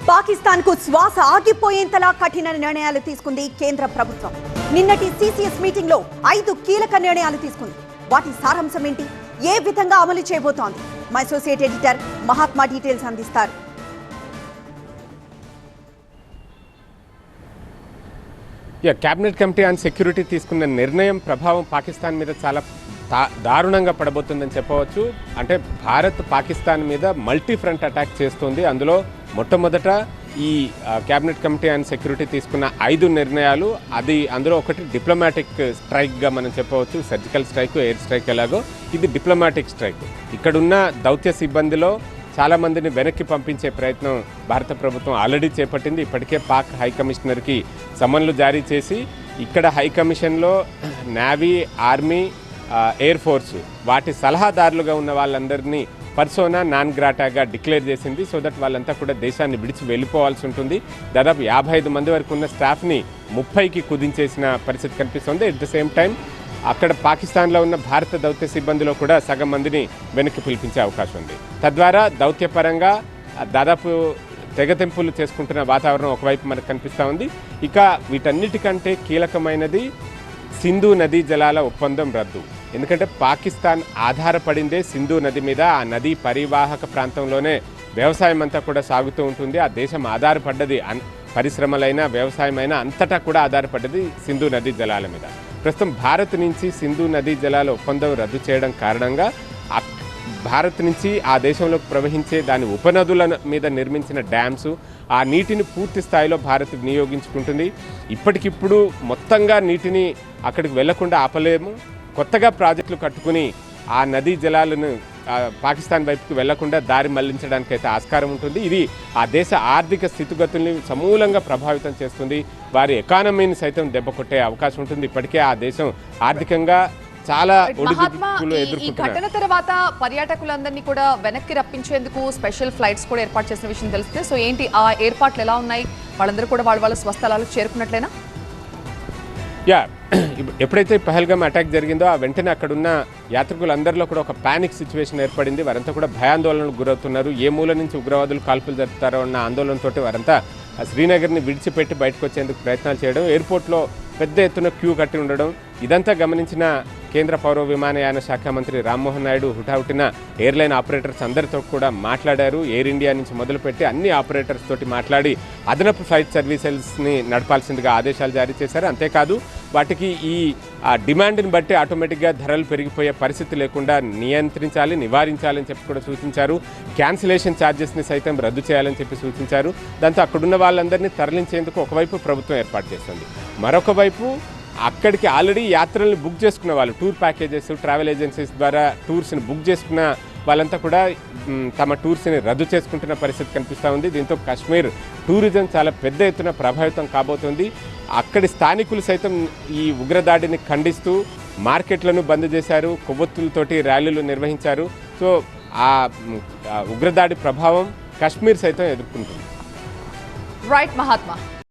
పాకిస్తాన్ కు శ్వాస ఆగిపోయేంతలా కఠిన నిర్ణయాలు తీసుకుంది కేంద్ర ప్రభుత్వం. నిన్నటి సిసిఎస్ మీటింగ్ లో 5 కీలక నిర్ణయాలు తీసుకుంది. వాటి సారాంశం ఏంటి, ఏ విధంగా అమలు చేయబోతోంది? మా అసోసియేట్ ఎడిటర్ మహాత్మా డీటెయిల్స్ అందిస్తారు. క్యాబినెట్ కమిటీ ఆన్ సెక్యూరిటీ తీసుకున్న నిర్ణయం ప్రభావం పాకిస్తాన్ మీద చాలా దారుణంగా పడబోతుందని చెప్పవచ్చు. అంటే భారత్ పాకిస్తాన్ మీద మల్టీ ఫ్రంట్ అటాక్ చేస్తుంది. అందులో మొట్టమొదట ఈ క్యాబినెట్ కమిటీ ఆన్ సెక్యూరిటీ తీసుకున్న 5 నిర్ణయాలు, అందులో ఒకటి డిప్లొమాటిక్ స్ట్రైక్గా మనం చెప్పవచ్చు. సర్జికల్ స్ట్రైక్, ఎయిర్ స్ట్రైక్ ఎలాగో ఇది డిప్లొమాటిక్ స్ట్రైక్. ఇక్కడున్న దౌత్య సిబ్బందిలో చాలామందిని వెనక్కి పంపించే ప్రయత్నం భారత ప్రభుత్వం ఆల్రెడీ చేపట్టింది. ఇప్పటికే పాక్ హై కమిషనర్కి సమన్లు జారీ చేసి ఇక్కడ హై కమిషన్లో నేవీ, ఆర్మీ, ఎయిర్ ఫోర్సు వాటి సలహాదారులుగా ఉన్న వాళ్ళందరినీ పర్సోనా నాన్ గ్రాటాగా డిక్లేర్ చేసింది. సో దట్ వాళ్ళంతా కూడా దేశాన్ని విడిచి వెళ్ళిపోవాల్సి ఉంటుంది. దాదాపు 55 మంది వరకు ఉన్న స్టాఫ్ని 30కి కుదించేసిన పరిస్థితి కనిపిస్తుంది. ఎట్ ద సేమ్ టైం అక్కడ పాకిస్తాన్లో ఉన్న భారత దౌత్య సిబ్బందిలో కూడా సగం మందిని వెనక్కి పిలిపించే అవకాశం ఉంది. తద్వారా దౌత్యపరంగా దాదాపు తెగతెంపులు చేసుకుంటున్న వాతావరణం ఒకవైపు మనకు కనిపిస్తూ ఉంది. ఇక వీటన్నిటికంటే కీలకమైనది సింధు నదీ జలాల ఒప్పందం రద్దు. ఎందుకంటే పాకిస్తాన్ ఆధారపడిందే సింధు నది మీద. ఆ నదీ పరివాహక ప్రాంతంలోనే వ్యవసాయం అంతా కూడా సాగుతూ ఉంటుంది. ఆ దేశం ఆధారపడ్డది, పరిశ్రమలైనా వ్యవసాయమైనా అంతటా కూడా ఆధారపడ్డది సింధు నదీ జలాల మీద. ప్రస్తుతం భారత్ నుంచి సింధు నదీ జలాల ఒప్పందం రద్దు చేయడం కారణంగా భారత్ నుంచి ఆ దేశంలోకి ప్రవహించే దాని ఉపనదుల మీద నిర్మించిన డ్యామ్స్, ఆ నీటిని పూర్తి స్థాయిలో భారత్ వినియోగించుకుంటుంది. ఇప్పటికిప్పుడు మొత్తంగా నీటిని అక్కడికి వెళ్లకుండా ఆపలేము. కొత్తగా ప్రాజెక్టులు కట్టుకుని ఆ నదీ జలాలను పాకిస్తాన్ వైపుకి వెళ్లకుండా దారి మళ్లించడానికైతే ఆస్కారం ఉంటుంది. ఇది ఆ దేశ ఆర్థిక స్థితిగతుల్ని సమూలంగా ప్రభావితం చేస్తుంది. వారి ఎకానమీని సైతం దెబ్బకొట్టే అవకాశం ఉంటుంది. ఇప్పటికే ఆ దేశం ఆర్థికంగా చాలా ఒడిదుడుకులు ఎదుర్కొంటున్నారు. ఈ ఘటన తర్వాత పర్యాటకులందరినీ కూడా వెనక్కి రప్పించేందుకు స్పెషల్ ఫ్లైట్స్ కూడా ఏర్పాటు చేసిన విషయం తెలిస్తే, సో ఏంటి ఆ ఏర్పాట్లు ఎలా ఉన్నాయి? వాళ్ళందరూ కూడా వాళ్ళ స్వస్థలాలకు చేరుకున్నట్లేనా? ఎప్పుడైతే పహల్గామ్ అటాక్ జరిగిందో ఆ వెంటనే అక్కడున్న యాత్రికులందరిలో కూడా ఒక పానిక్ సిచ్యువేషన్ ఏర్పడింది. వారంతా కూడా భయాందోళనకు గురవుతున్నారు. ఏ మూల నుంచి ఉగ్రవాదులు కాల్పులు జరుపుతారో అన్న ఆందోళనతోటి వారంతా శ్రీనగర్ని విడిచిపెట్టి బయటకు వచ్చేందుకు ప్రయత్నాలు చేయడం, ఎయిర్పోర్ట్లో పెద్ద ఎత్తున క్యూ కట్టి ఉండడం, ఇదంతా గమనించిన కేంద్ర పౌర విమానయాన శాఖ మంత్రి రామ్మోహన్ నాయుడు హుటాహుటిన ఎయిర్లైన్ ఆపరేటర్స్ అందరితో కూడా మాట్లాడారు. ఎయిర్ ఇండియా నుంచి మొదలుపెట్టి అన్ని ఆపరేటర్స్ తోటి మాట్లాడి అదనపు ఫ్లైట్ సర్వీసెస్ని నడపాల్సిందిగా ఆదేశాలు జారీ చేశారు. అంతేకాదు వాటికి ఈ డిమాండ్ని బట్టి ఆటోమేటిక్గా ధరలు పెరిగిపోయే పరిస్థితి లేకుండా నియంత్రించాలి, నివారించాలని చెప్పి కూడా సూచించారు. క్యాన్సిలేషన్ ఛార్జెస్ని సైతం రద్దు చేయాలని చెప్పి సూచించారు. దాంతో అక్కడున్న వాళ్ళందరినీ తరలించేందుకు ఒకవైపు ప్రభుత్వం ఏర్పాటు చేస్తుంది. మరొక వైపు అక్కడికి ఆల్రెడీ యాత్రల్ని బుక్ చేసుకున్న వాళ్ళు, టూర్ ప్యాకేజెస్, ట్రావెల్ ఏజెన్సీస్ ద్వారా టూర్స్ని బుక్ చేసుకున్న వాళ్ళంతా కూడా తమ టూర్స్ని రద్దు చేసుకుంటున్న పరిస్థితి కనిపిస్తూ ఉంది. దీంతో కాశ్మీర్ టూరిజం చాలా పెద్ద ఎత్తున ప్రభావితం కాబోతోంది. అక్కడి స్థానికులు సైతం ఈ ఉగ్రదాడిని ఖండిస్తూ మార్కెట్లను బంద్ చేశారు, కొవ్వొత్తులతోటి ర్యాలీలు నిర్వహించారు. సో ఆ ఉగ్రదాడి ప్రభావం కాశ్మీర్ సైతం ఎదుర్కొంటుంది. రైట్ మహాత్మా.